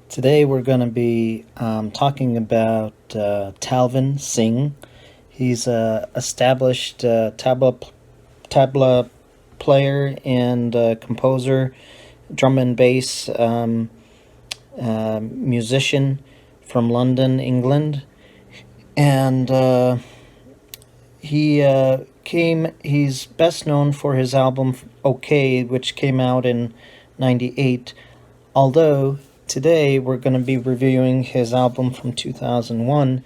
Today we're going to be talking about Talvin Singh. He's a established tabla player and composer, drum and bass musician from London, England, and he's best known for his album "Okay," which came out in '98. Although today we're going to be reviewing his album from 2001,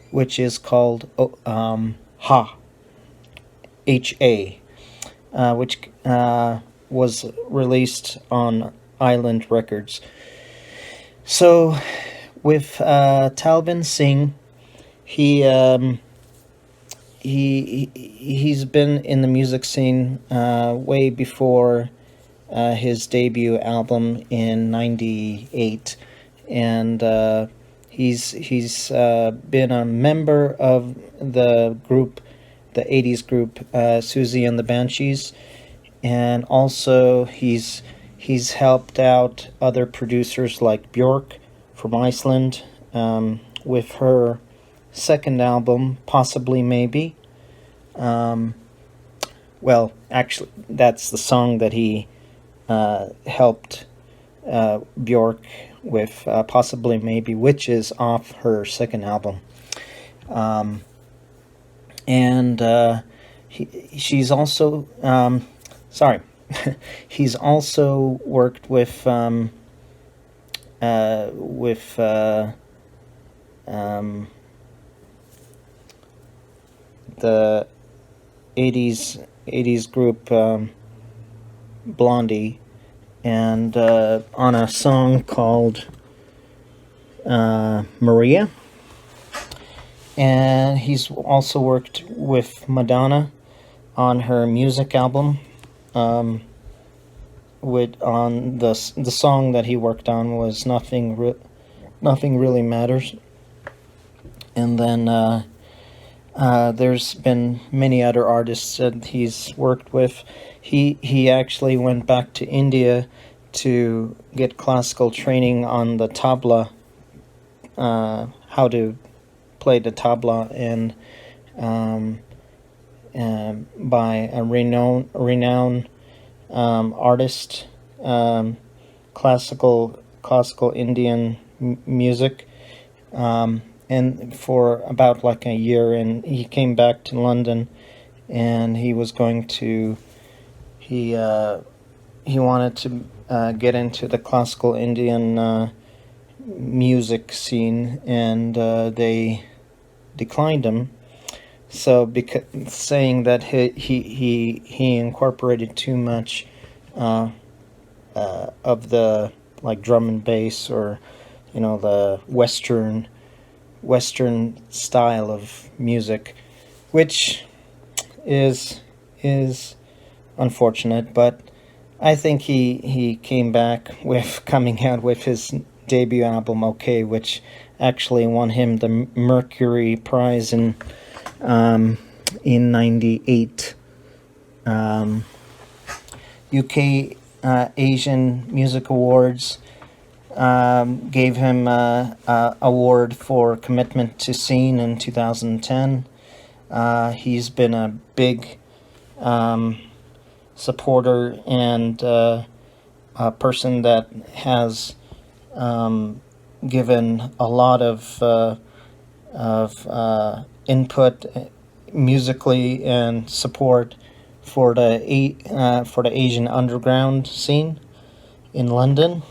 which is called Ha, H-A, which was released on Island Records. So, with Talvin Singh, he's been in the music scene way before his debut album in '98, and he's been a member of the group, the '80s group Susie and the Banshees, and also he's helped out other producers like Björk from Iceland with her second album, Possibly Maybe. Well, actually, that's the song that he helped Björk with, Possibly Maybe, which is off her second album. And she's also, sorry, he's also worked with the 80s group Blondie, and on a song called Maria. And he's also worked with Madonna on her music album. On the song that he worked on was Nothing Really Matters. And then there's been many other artists that he's worked with. He actually went back to India to get classical training on the tabla, how to play the tabla, and by a renowned artist, classical Indian music. And for about like a year, and he came back to London, and he was going to, he wanted to get into the classical Indian music scene, and they declined him. So, saying that he incorporated too much of the like drum and bass, or the Western style of music, which is unfortunate. But I think he came back with coming out with his debut album Okay, which actually won him the Mercury Prize in '98. UK Asian Music Awards gave him an award for commitment to scene in 2010. He's been a big supporter and a person that has given a lot of input musically and support for the Asian underground scene in London.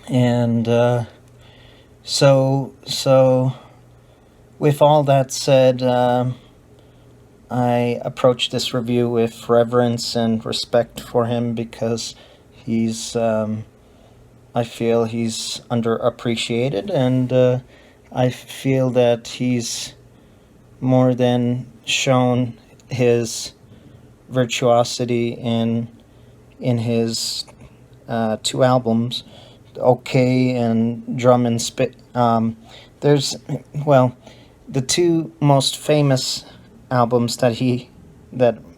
And so with all that said, I approach this review with reverence and respect for him, because I feel he's underappreciated, and I feel that he's more than shown his virtuosity in his two albums, Okay and Drum and Spit. There's, well, the two most famous albums that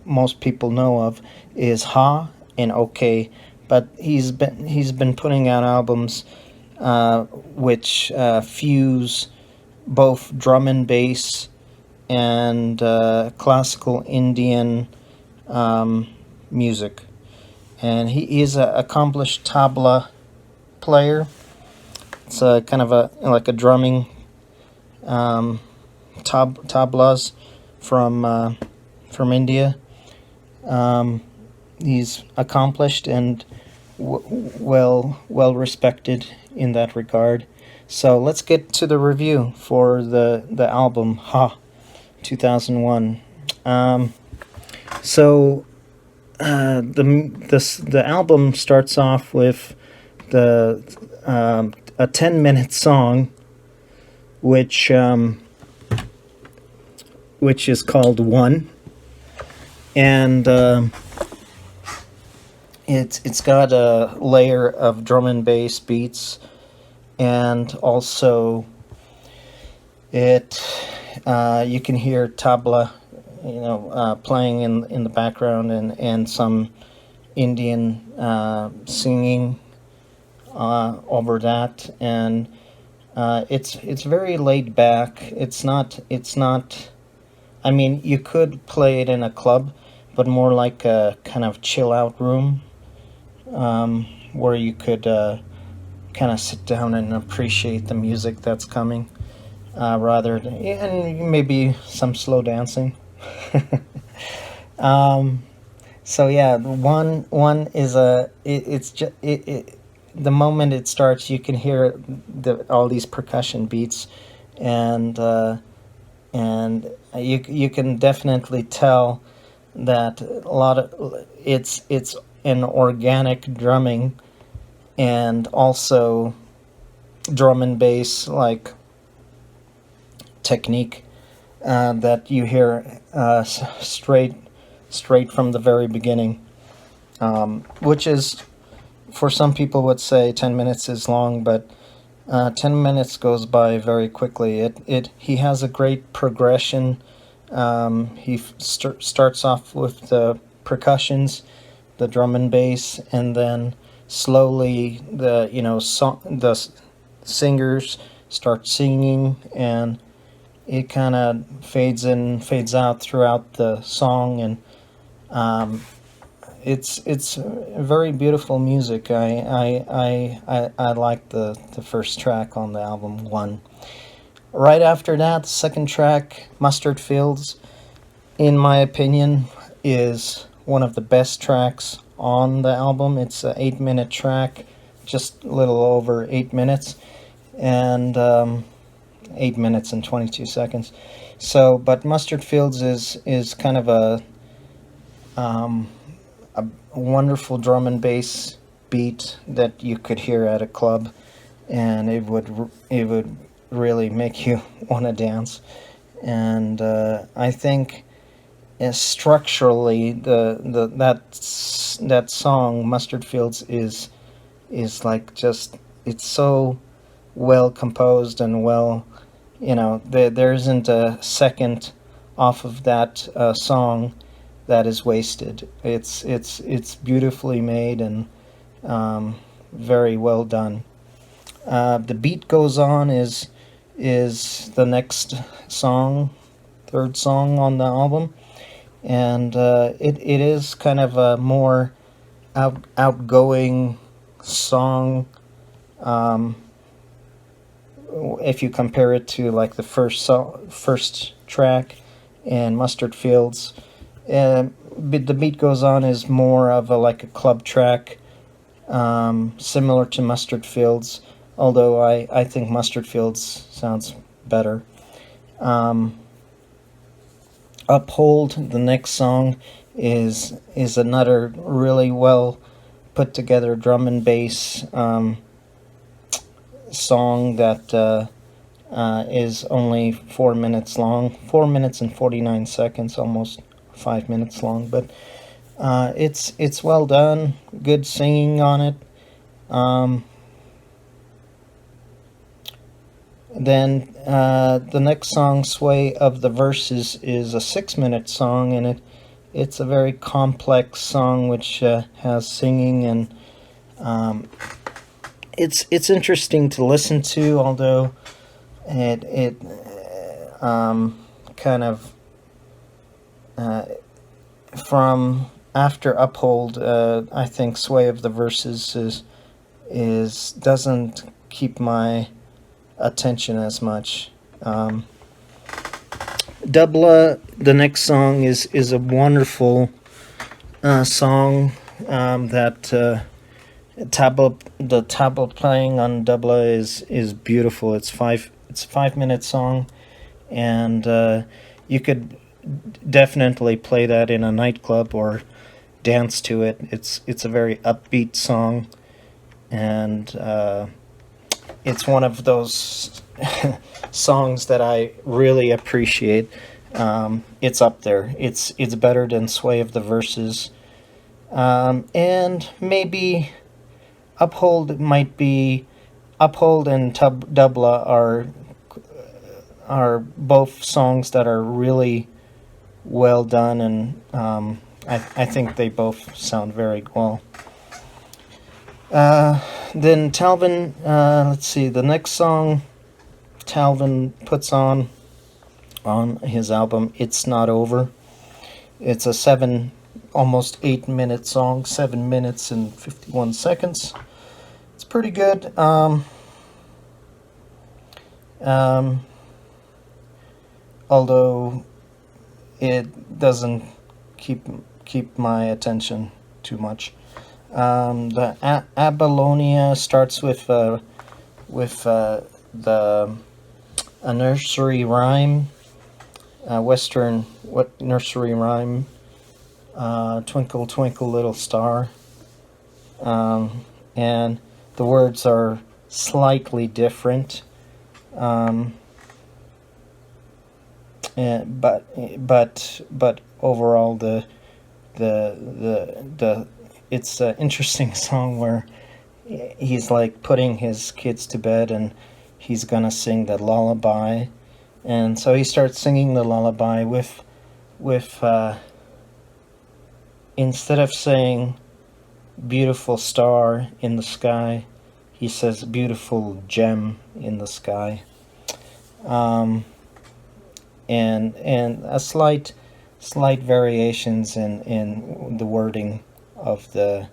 most people know of is Ha and Okay, but he's been putting out albums which fuse both drum and bass and classical Indian music. And he is an accomplished tabla player. It's a kind of like a drumming tablas from India. He's accomplished and well respected in that regard. So let's get to the review for the album Ha 2001. The album starts off with a 10-minute song, which is called One, and it's got a layer of drum and bass beats, and also you can hear tabla, playing in the background, and some Indian singing over that, and it's very laid back. It's not. I mean, you could play it in a club, but more like a kind of chill out room, where you could kind of sit down and appreciate the music that's coming, and maybe some slow dancing. So yeah, one is it's just the moment it starts, you can hear all these percussion beats, and you can definitely tell that a lot of it's an organic drumming, and also drum and bass like technique that you hear straight from the very beginning, which is, for some people would say 10 minutes is long, but 10 minutes goes by very quickly. He has a great progression. He starts off with the percussions, the drum and bass, and then slowly the singers start singing, and it kind of fades in, fades out throughout the song, and it's very beautiful music. I like the first track on the album, One. Right after that, the second track, Mustard Fields, in my opinion, is one of the best tracks on the album. It's an 8-minute track, just a little over 8 minutes, and 8 minutes and 22 seconds. So, but Mustard Fields is kind of a wonderful drum and bass beat that you could hear at a club, and it would really make you want to dance. And I think structurally that song Mustard Fields is like, just, it's so well composed and well, there isn't a second off of that song that is wasted. It's beautifully made and very well done. The Beat Goes On is the next song, third song on the album, and it is kind of a more outgoing song. If you compare it to like the first track and Mustard Fields, the Beat Goes On is more of like a club track, similar to Mustard Fields, although I think Mustard Fields sounds better. Uphold, the next song, is another really well put together drum and bass song that is only 4 minutes long, 4 minutes and 49 seconds, almost 5 minutes long, but it's well done, good singing on it. Then the next song, Sway of the Verses, is a 6-minute song, and it's a very complex song which has singing it's interesting to listen to, although it kind of from after Uphold, I think Sway of the Verses is doesn't keep my attention as much. Dubla, the next song is a wonderful song that the tabla playing on Dubla is beautiful. It's 5 minute song, and you could definitely play that in a nightclub or dance to it. It's a very upbeat song, and it's one of those songs that I really appreciate. It's up there. It's better than Sway of the Verses, and maybe Uphold might be. Uphold and Dubla are both songs that are really well done, and I think they both sound very well. Then Talvin, let's see, the next song Talvin puts on his album, It's Not Over. It's a almost 8 minute song, 7 minutes and 51 seconds. It's pretty good. Although it doesn't keep my attention too much. The Abylonia starts with a nursery rhyme, Western nursery rhyme, Twinkle Twinkle Little Star, and the words are slightly different, but overall the it's an interesting song where he's like putting his kids to bed and he's gonna sing the lullaby, and so he starts singing the lullaby with instead of saying beautiful star in the sky, he says beautiful gem in the sky, and a slight variations in the wording of the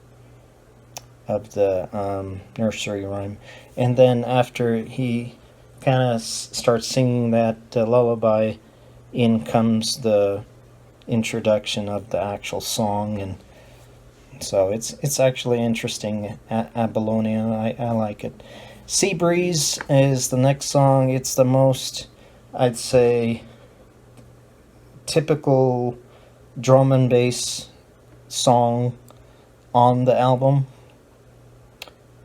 nursery rhyme. And then after he kind of starts singing that lullaby, in comes the introduction of the actual song, and so it's actually interesting. Abylonia, I like it. Sea Breeze is the next song. It's the most, I'd say, typical drum and bass song on the album.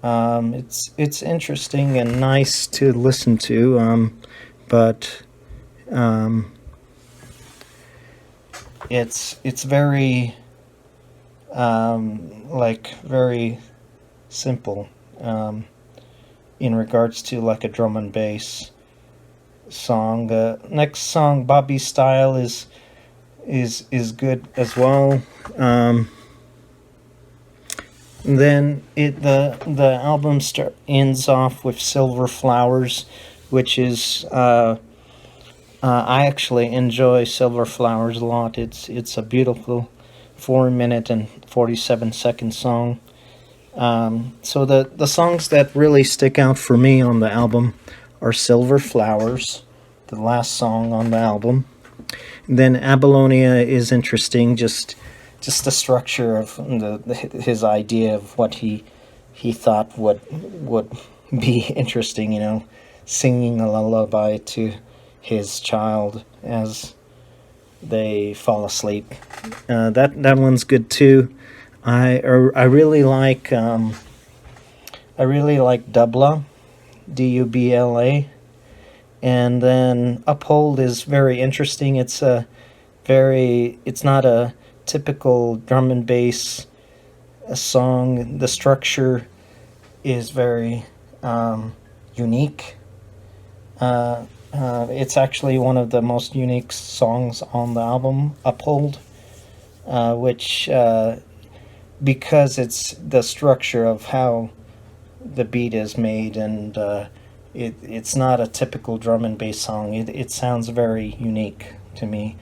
It's interesting and nice to listen to, but it's very very simple in regards to like a drum and bass song. Next song, Bobby Style, is good as well. Then the album ends off with Silver Flowers, which is I actually enjoy Silver Flowers a lot. It's a beautiful 4 minute and 47 second song. So the songs that really stick out for me on the album are Silver Flowers, the last song on the album. And then Abylonia is interesting, just the structure of his idea of what he thought would be interesting, singing a lullaby to his child as they fall asleep. That one's good too. I really like Dubla, Dubla, and then Uphold is very interesting. It's not a typical drum and bass song. The structure is very unique. It's actually one of the most unique songs on the album, Uphold, which because it's the structure of how the beat is made, and it's not a typical drum and bass song. It sounds very unique to me.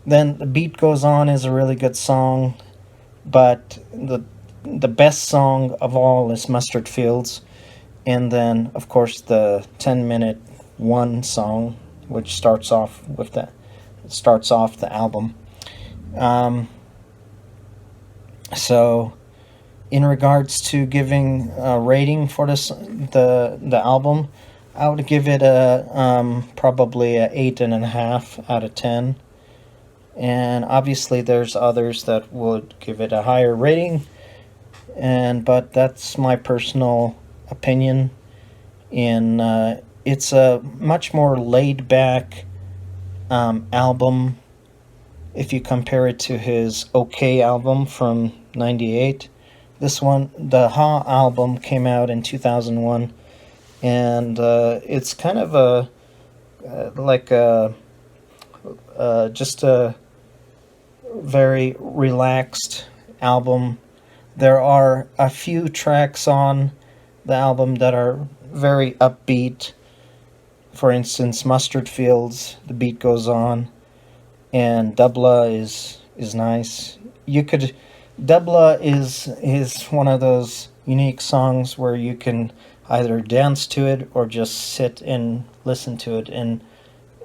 Then The Beat Goes On is a really good song, but the best song of all is Mustard Fields, and then of course the 10-minute One song, which starts off the album. Um, so in regards to giving a rating for the album, I would give it a probably a 8.5 out of 10. And obviously there's others that would give it a higher rating, but that's my personal opinion. In It's a much more laid back album if you compare it to his OK album from '98. This one, the Ha album, came out in 2001, and it's kind of like a just a very relaxed album. There are a few tracks on the album that are very upbeat. For instance, Mustard Fields, The Beat Goes On, and Dubla is nice. You could Dubla is one of those unique songs where you can either dance to it or just sit and listen to it, and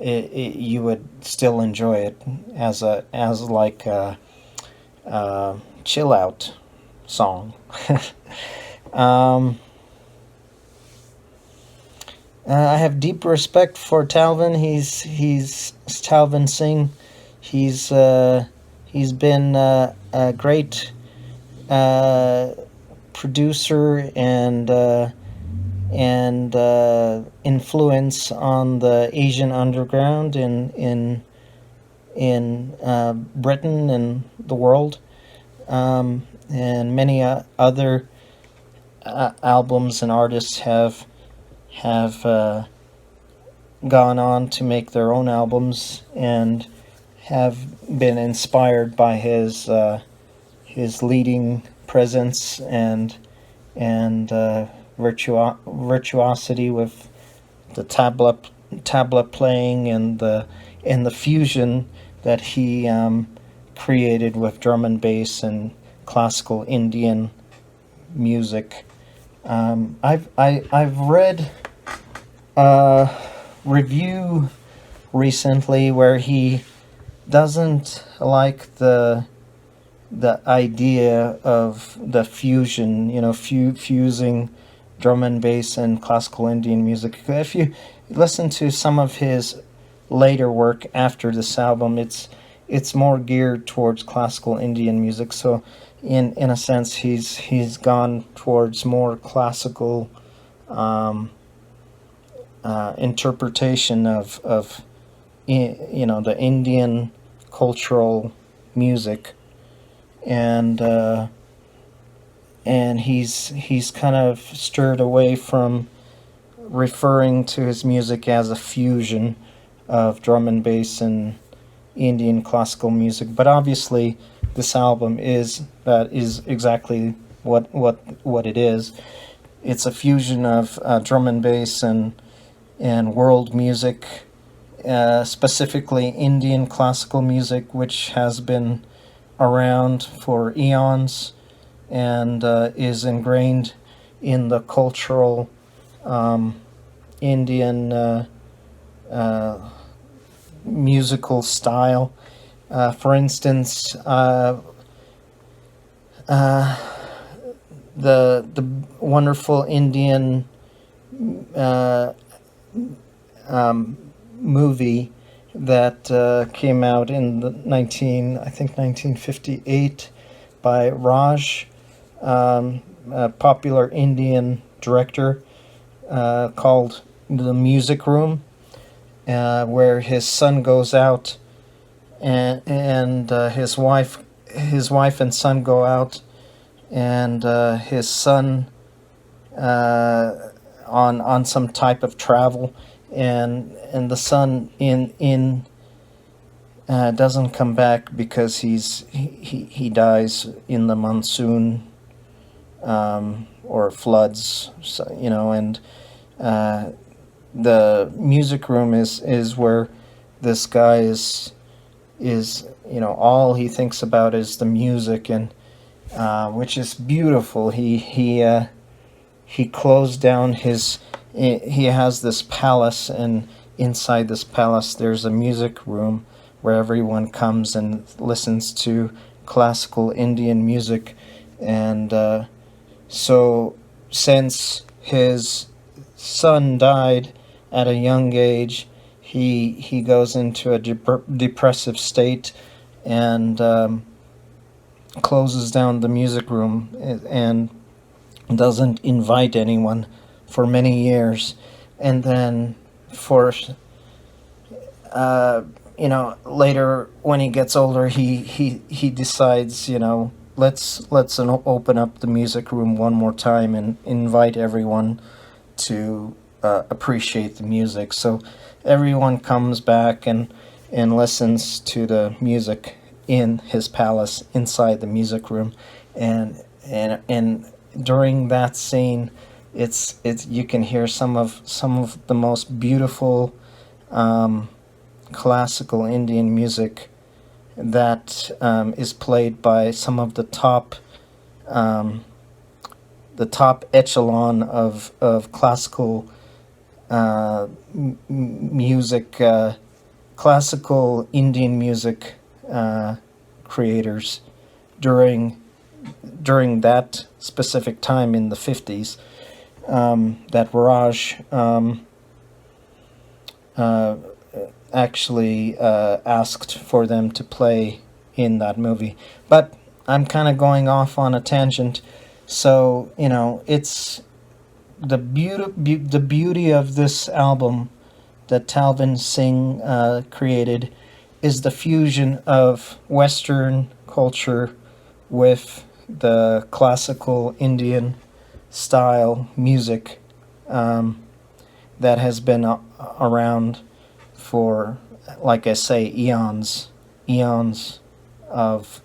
you would still enjoy it as like a chill out song. um, I have deep respect for Talvin. He's Talvin Singh. He's been a great producer and influence on the Asian underground in Britain and the world, and many other albums and artists have gone on to make their own albums and have been inspired by his leading presence and virtuosity with the tabla playing and the fusion that he created with drum and bass and classical Indian music. I've read a review recently where he doesn't like the idea of the fusion, fusing drum and bass and classical Indian music. If you listen to some of his later work after this album, it's more geared towards classical Indian music. So in a sense, he's gone towards more classical interpretation of the Indian cultural music, and he's kind of steered away from referring to his music as a fusion of drum and bass and Indian classical music. But obviously this album is exactly what it is. It's a fusion of drum and bass and world music, specifically Indian classical music, which has been around for eons and is ingrained in the cultural Indian musical style. For instance, the wonderful Indian movie that came out in the 1958 by Raj, a popular Indian director, called The Music Room, where his son goes out and his wife and son go out, and his son on some type of travel, and the son doesn't come back because he dies in the monsoon or floods, so, you know, and the music room is where this guy is you know, all he thinks about is the music, and which is beautiful. He closed down his. He has this palace, and inside this palace, there's a music room where everyone comes and listens to classical Indian music, and so since his son died at a young age, he goes into a depressive state, and closes down the music room, and doesn't invite anyone for many years. And then for you know, later when he gets older, he decides, you know, let's open up the music room one more time and invite everyone to appreciate the music. So everyone comes back and listens to the music in his palace inside the music room, and during that scene, it's you can hear some of the most beautiful classical Indian music that is played by some of the top echelon of classical music, classical Indian music creators during that specific time in the 50s, that Raj actually asked for them to play in that movie. But I'm kind of going off on a tangent, so you know, it's the beauty of this album that Talvin Singh created is the fusion of Western culture with the classical Indian style music that has been around for, like I say, eons of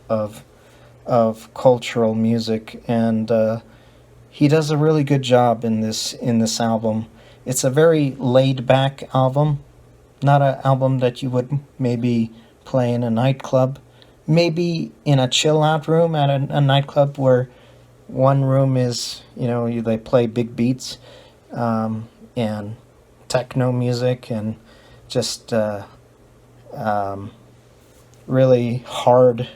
cultural music, and he does a really good job in this album. It's a very laid back album, not an album that you would maybe play in a nightclub, maybe in a chill out room at a nightclub where one room is, you know, they play big beats and techno music and just really hard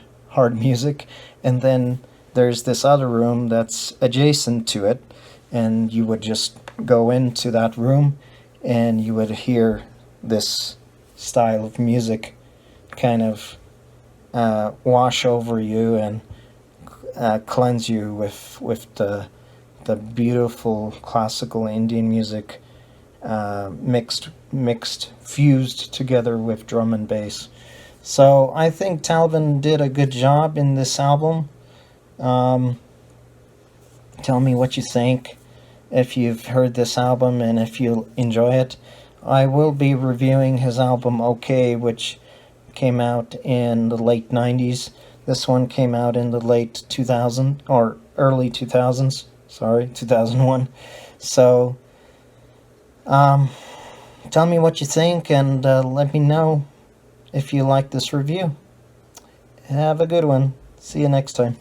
music, and then there's this other room that's adjacent to it, and you would just go into that room and you would hear this style of music kind of wash over you and cleanse you with the beautiful classical Indian music, fused together with drum and bass. So I think Talvin did a good job in this album. Tell me what you think if you've heard this album and if you enjoy it. I will be reviewing his album OK, which came out in the late 90s. This one came out in the late 2000 or early 2000s. Sorry, 2001. So tell me what you think, and let me know if you like this review. Have a good one. See you next time.